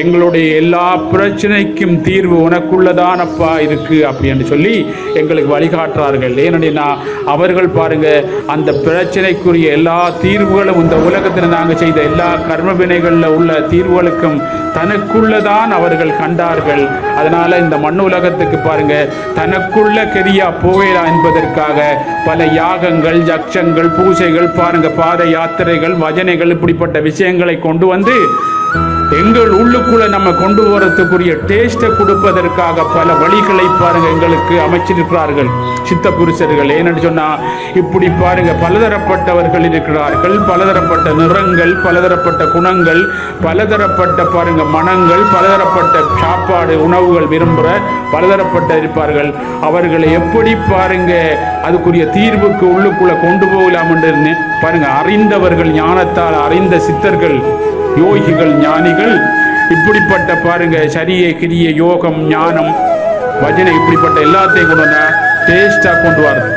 எங்களுடைய எல்லா பிரச்சனைக்கும் தீர்வு உனக்குள்ளதானப்பா இருக்கு அப்படின்னு சொல்லி எங்களுக்கு வழிகாட்டுறார்கள். ஏனென்னா அவர்கள் பாருங்க, அந்த பிரச்சனைக்குரிய எல்லா தீர்வுகளும் இந்த உலகத்தில் நாங்கள் செய்த எல்லா கர்ம வினைகளில் உள்ள தீர்வுகளுக்கும் தனக்குள்ளதான் அவர்கள் கண்டார்கள். அதனால இந்த மண் உலகத்துக்கு பாருங்க, தனக்குள்ள கெரியா போகலா என்பதற்காக பல யாகங்கள், யக்ஷங்கள், பூஜைகள் பாருங்க, பாத யாத்திரைகள், வஜனைகள், இப்படிப்பட்ட விஷயங்களை கொண்டு வந்து எங்கள் உள்ளுக்குள்ள நம்ம கொண்டு வரத்துக்குரிய டேஸ்ட்டை கொடுப்பதற்காக பல வழிகளை பாருங்க எங்களுக்கு அமைச்சிருக்கிறார்கள் சித்த புருஷர்கள். ஏன்னு சொன்னா இப்படி பாருங்க, பலதரப்பட்டவர்கள் இருக்கிறார்கள், பலதரப்பட்ட நிறங்கள், பலதரப்பட்ட குணங்கள், பலதரப்பட்ட பாருங்க மனங்கள், பலதரப்பட்ட சாப்பாடு உணவுகள் விரும்புகிற பலதரப்பட்ட இருப்பார்கள். அவர்களை எப்படி பாருங்க அதுக்குரிய தீர்வுக்கு உள்ளுக்குள்ள கொண்டு போகலாம் என்று பாருங்க அறிந்தவர்கள், ஞானத்தால் அறிந்த சித்தர்கள், யோகிகள், ஞானிகள், இப்படிப்பட்ட பாருங்க சரிய கிரிய யோகம், ஞானம், வஜனை, இப்படிப்பட்ட எல்லாத்தையும் கொண்டு வந்தா டேஸ்டா கொண்டு வரது.